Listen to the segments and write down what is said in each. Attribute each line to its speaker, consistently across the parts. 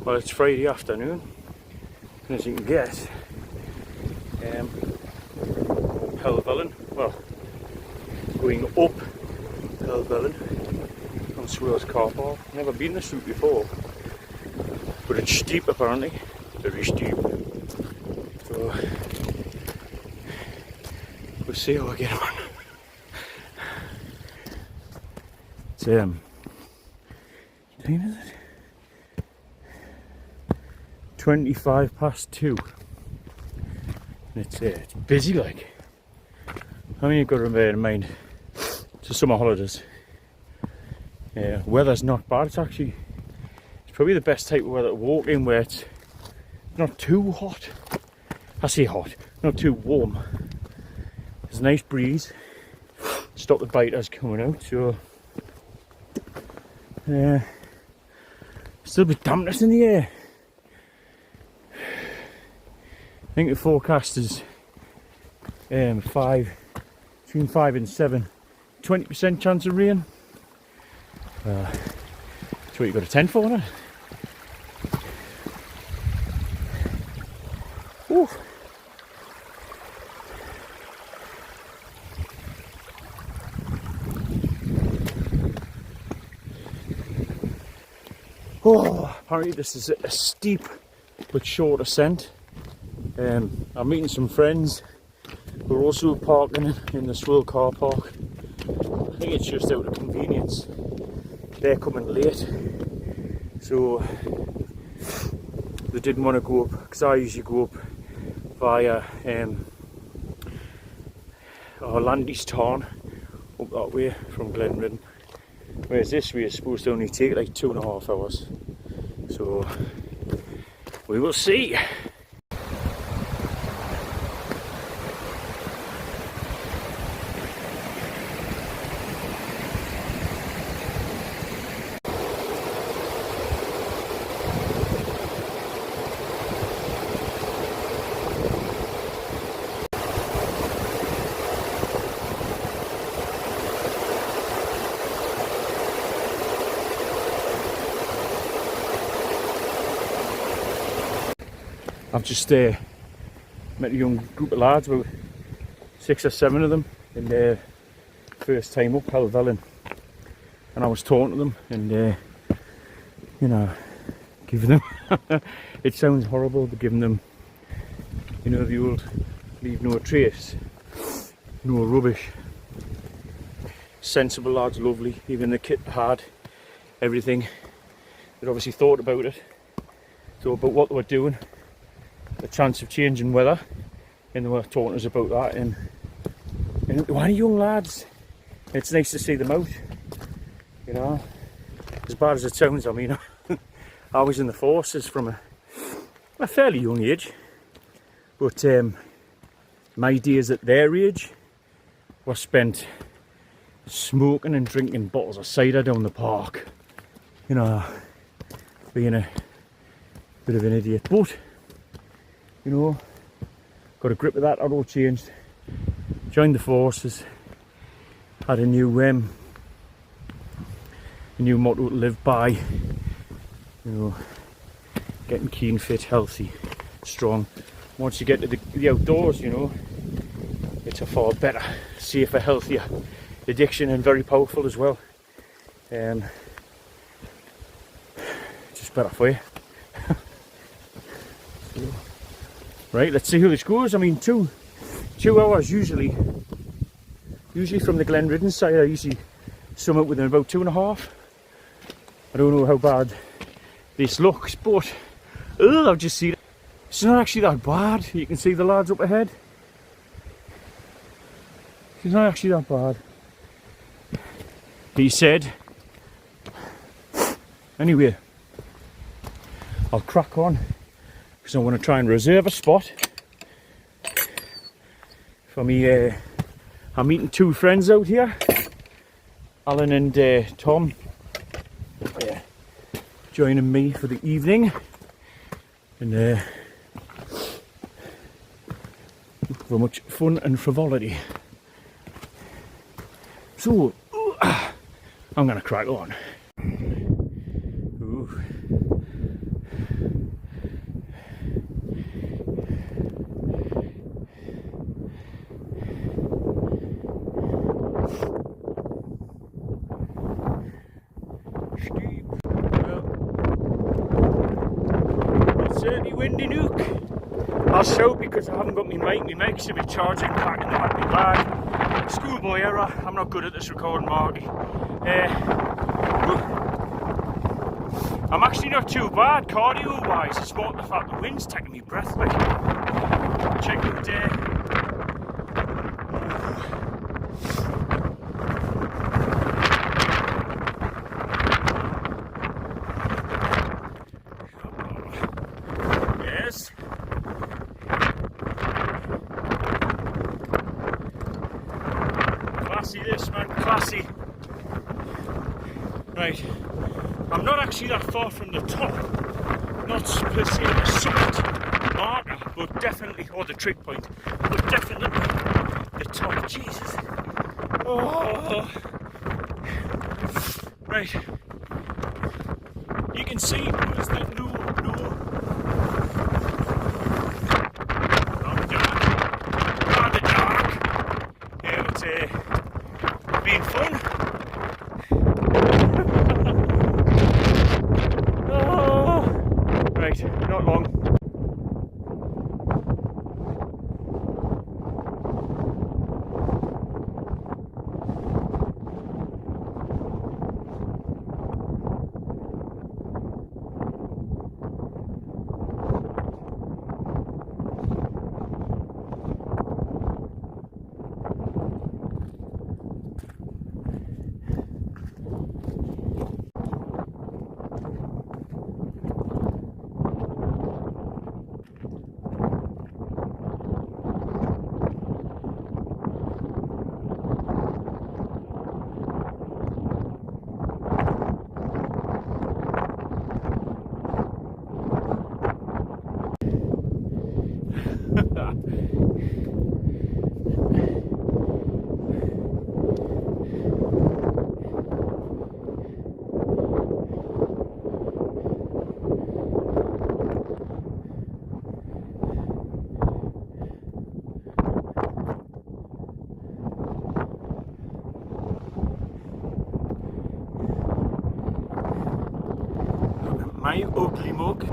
Speaker 1: Well, it's Friday afternoon, and as you can guess, Hellvelyn, well, going up Hellvelyn on Swales car park. Never been this route before, but it's steep apparently, very steep. So we'll see how I get on. It's time is it? 2:25 and it's busy like. I mean, you've got to bear in mind it's the summer holidays. Weather's not bad. It's probably the best type of weather to walk in, where it's not too hot. I say hot, not too warm. There's a nice breeze. Stop the biters coming out. So still a bit dampness in the air. I think the forecast is between 5 and 7, 20% chance of rain. That's what you got a tent for, isn't it? Ooh. Oh, apparently this is a steep but short ascent. I'm meeting some friends who are also parking in the Swale car park. I think it's just out of convenience. They're coming late, so they didn't want to go up, because I usually go up via Landys Tarn, up that way from Glenridden, whereas this way is supposed to only take like 2.5 hours. So we will see. I've just met a young group of lads, about 6 or 7 of them, in their first time up Hellvelyn, and I was talking to them and you know, giving them it sounds horrible, but giving them, you know, the old leave no trace, no rubbish. Sensible lads, lovely, even the kit had everything. They'd obviously thought about it, so about what they were doing, the chance of changing weather, and they were talking to us about that. And one young lads, it's nice to see them out, you know. As bad as it sounds, I mean, I was in the forces from a fairly young age, but my days at their age were spent smoking and drinking bottles of cider down the park, you know, being a bit of an idiot. But you know, got a grip of that, all changed. Joined the forces, had a new motto to live by. You know, getting keen, fit, healthy, strong. Once you get to the outdoors, you know, it's a far better, safer, healthier addiction, and very powerful as well. Just better for you. Right, let's see how this goes. I mean, two hours usually from the Glenridden side. I usually sum up within about 2.5. I don't know how bad this looks, but I've just seen it. It's not actually that bad. You can see the lads up ahead. It's not actually that bad, he said. Anyway, I'll crack on, because I want to try and reserve a spot for me. I'm meeting 2 friends out here, Alan and Tom, joining me for the evening, and for much fun and frivolity. So I'm gonna crack on. Ooh. I'll shout because I haven't got my mic. My mic should be charging back in the back of my bag. Schoolboy error. I'm not good at this recording, Marky. I'm actually not too bad cardio wise. It's more the fact the wind's taking me breath away. Check out yes. Classy this, man, classy. Right. I'm not actually that far from the top, not per se the summit marker, but definitely, or the trig point, but definitely the top. Jesus. Oh. Right. You can see there's the no. Not dark. Rather dark. Yeah, but being fun. Right, not long. My ugly mug.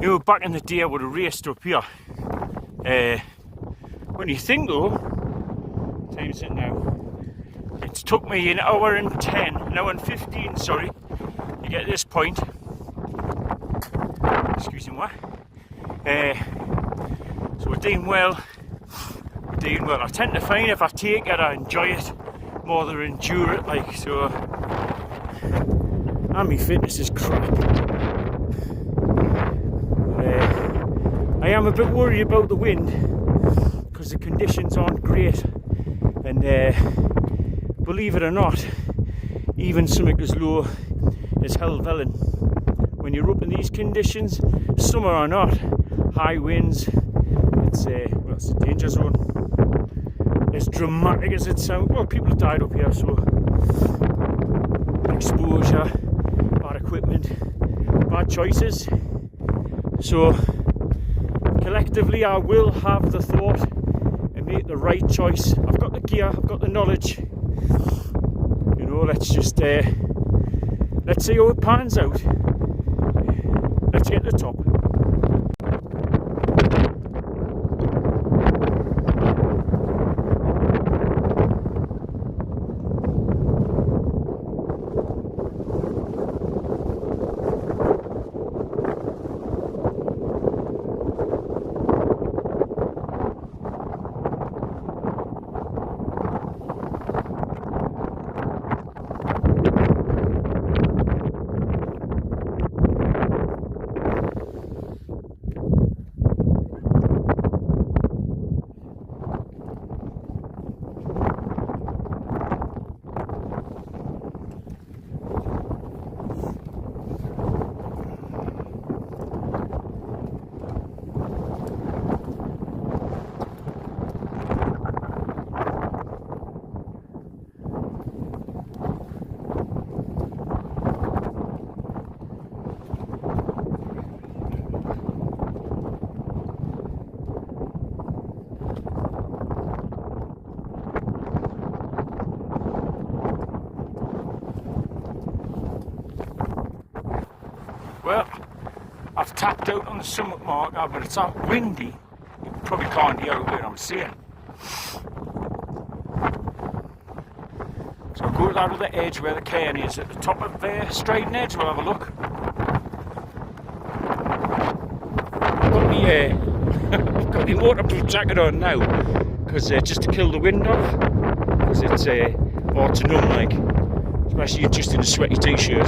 Speaker 1: You know, back in the day I would have raced up here. When you think though, time's it now? It's took me an hour and 10, an hour and 15, sorry, to get to this point. Excuse me, what? So we're doing well. I tend to find if I take it, I enjoy it more than endure it, like, so. And my fitness is crap. I am a bit worried about the wind because the conditions aren't great, and believe it or not, even something as low as Hellvelyn, when you're up in these conditions, summer or not, high winds, it's a danger zone. As dramatic as it sounds, well, people have died up here, so exposure, bad equipment, bad choices. So collectively I will have the thought and make the right choice. I've got the gear, I've got the knowledge, you know, let's just let's see how it pans out. Let's get to the top. Well, I've tapped out on the summit marker, but it's that windy, you probably can't hear what I'm saying. So I'll go to that other edge where the cairn is, at the top of the straight edge. We'll have a look. I've got my waterproof jacket on now, because just to kill the wind off, because it's hard to numb, like, especially just in a sweaty t-shirt.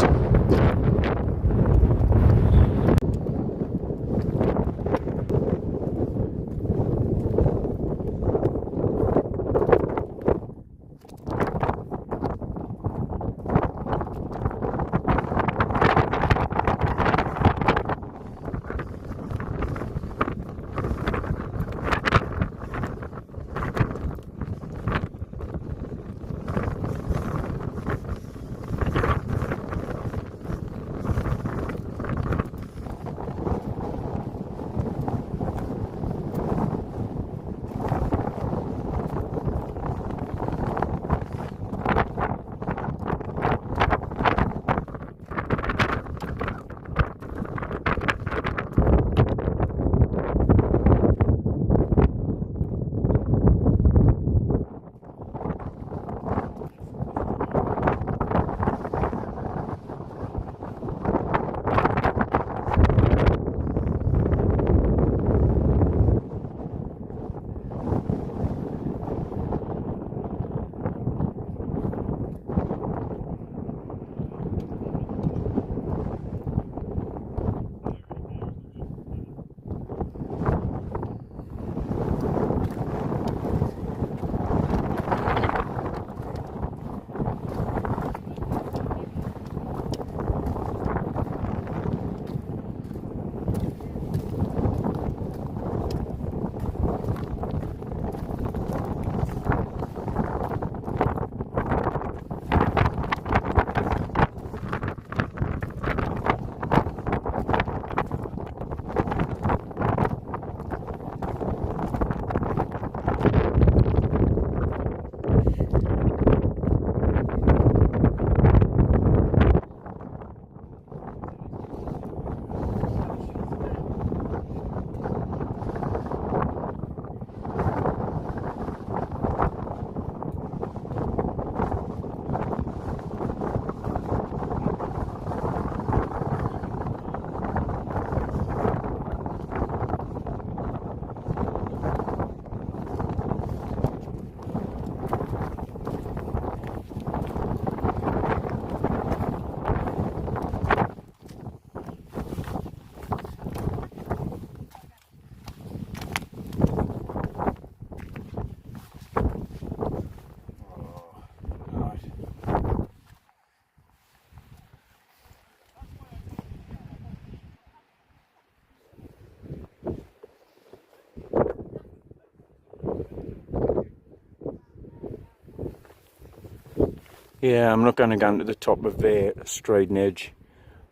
Speaker 1: Yeah, I'm not going to go to the top of the straight edge.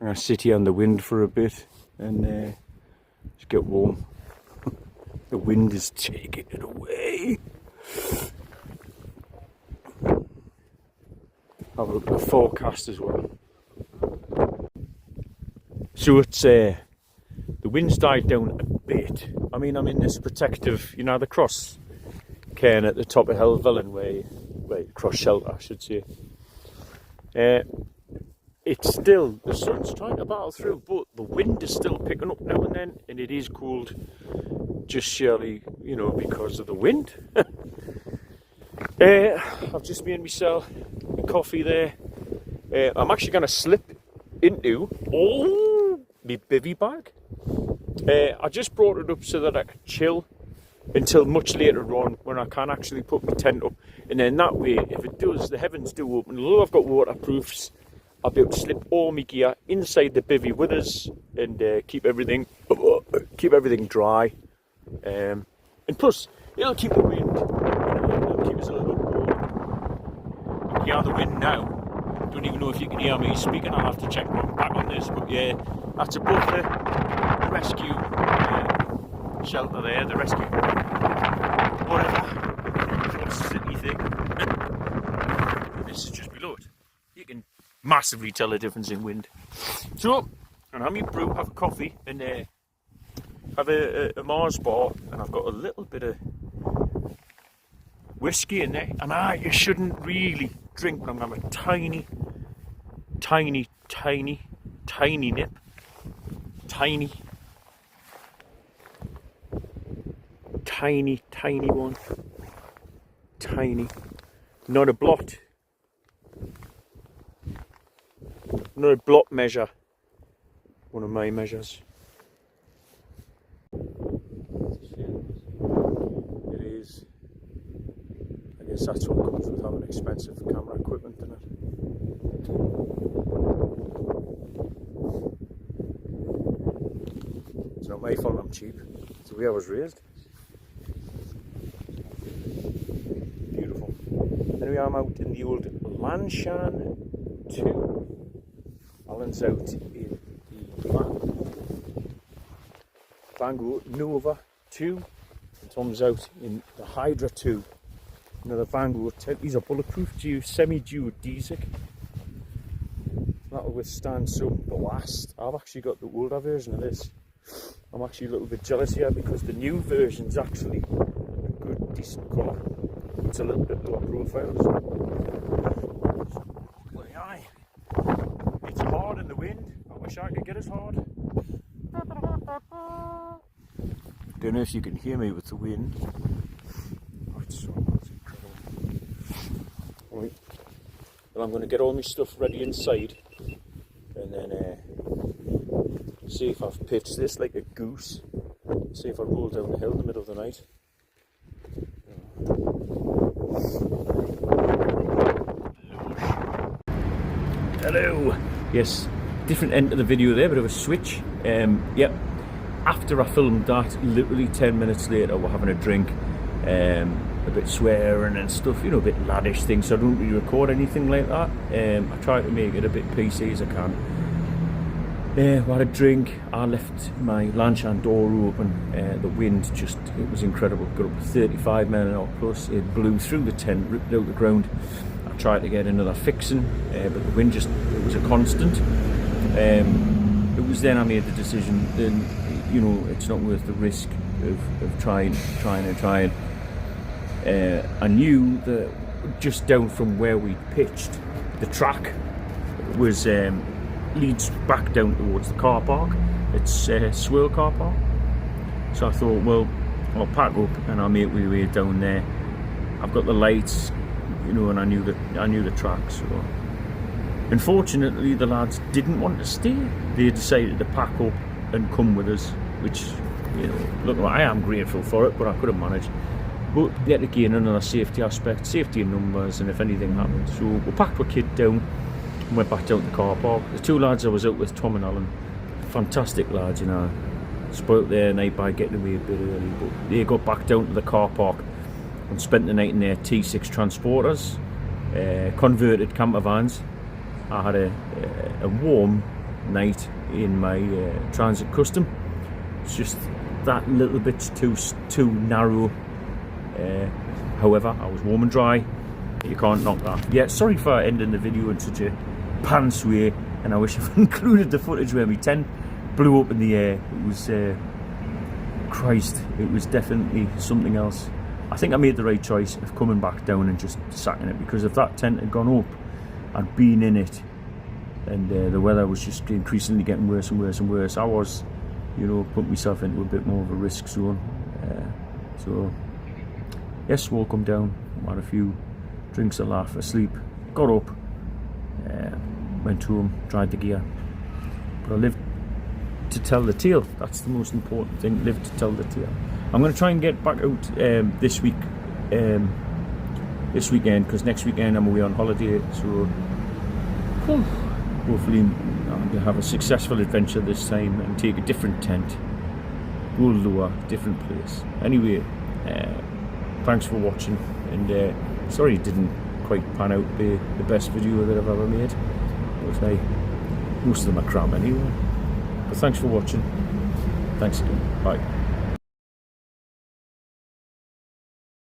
Speaker 1: I'm going to sit here on the wind for a bit and just get warm. The wind is taking it away. Have a look at the forecast as well. So it's the wind's died down a bit. I mean, I'm in this protective, you know, the cross cairn at the top of Hellvelyn, where cross shelter, I should say. It's still, the sun's trying to battle through, but the wind is still picking up now and then, and it is cooled just surely, you know, because of the wind. I've just made myself a coffee there. I'm actually going to slip into my bivvy bag. I just brought it up so that I could chill until much later on when I can actually put my tent up, and then that way, if it does, the heavens do open, although I've got waterproofs, I'll be able to slip all my gear inside the bivvy with us and keep everything dry, and plus it'll keep the wind, it'll keep us a little warm. You can hear the wind now. Don't even know if you can hear me speaking. I'll have to check back on this, but yeah, that's above the rescue shelter there, the rescue whatever city thing. This is just below it. You can massively tell the difference in wind. So And have me brew, have a coffee, and have a Mars bar, and I've got a little bit of whiskey in there. And you shouldn't really drink, but I'm going to have a tiny, tiny, tiny, tiny nip. Tiny. Tiny, tiny one. Tiny. Not a blot. Not a blot measure. One of my measures. It is. I guess that's what comes with having expensive camera equipment, isn't it? It's not my fault I'm cheap. It's the way I was raised. Beautiful. Anyway, I'm out in the old Lanshan 2. Alan's out in the Vango Nova 2. And Tom's out in the Hydra 2. Another Vango 10. These are bulletproof, semi-geodesic. That'll withstand some blast. I've actually got the older version of this. I'm actually a little bit jealous here because the new version's actually a good, decent colour. It's a little bit lower profile. It's hard in the wind. I wish I could get as hard. Don't know if you can hear me with the wind. Oh, it's incredible. Right. Well, I'm going to get all my stuff ready inside, and then see if I've pitched this like a goose. See if I roll down the hill in the middle of the night. Hello. Yes, different end of the video there, bit of a switch. Yep. After I filmed that, literally 10 minutes later, we're having a drink, a bit swearing and stuff, you know, a bit laddish things. So I don't really record anything like that. I try to make it a bit PC as I can. We had a drink. I left my Lanshan door open. The wind it was incredible. Got up to 35 mph plus. It blew through the tent, ripped out the ground. I tried to get another fixing, but the wind it was a constant. It was then I made the decision, then, you know, it's not worth the risk of trying. I knew that just down from where we pitched, the track was leads back down towards the car park. It's Swirl car park. So I thought, well, I'll pack up and I'll make my way down there. I've got the lights, you know, and I knew the track. So unfortunately, the lads didn't want to stay. They decided to pack up and come with us, which, you know, look, I am grateful for it, but I could have managed. But yet again, another safety aspect, safety in numbers, and if anything happens. So we packed our kit down and went back down to the car park. The two lads I was out with, Tom and Alan, fantastic lads, you know, spoilt their night by getting away a bit early, but they got back down to the car park and spent the night in their T6 transporters, converted camper vans. I had a warm night in my Transit Custom. It's just that little bit too narrow. However, I was warm and dry. You can't knock that. Yeah, sorry for ending the video in such a pants way, and I wish I've included the footage where my tent blew up in the air. It was Christ, it was definitely something else. I think I made the right choice of coming back down and just sacking it, because if that tent had gone up, I'd been in it, and the weather was just increasingly getting worse and worse and worse. I was, you know, put myself into a bit more of a risk zone. So yes, we'll come down, had a few drinks, a laugh, asleep, got up, went home, tried the gear. But I lived to tell the tale. That's the most important thing, live to tell the tale. I'm going to try and get back out this weekend, because next weekend I'm away on holiday, so hopefully I'll have a successful adventure this time and take a different tent, go lower, different place. Anyway, thanks for watching, and sorry it didn't quite pan out the best video that I've ever made, but most of them are crap anyway. But thanks for watching. Thanks again. Bye.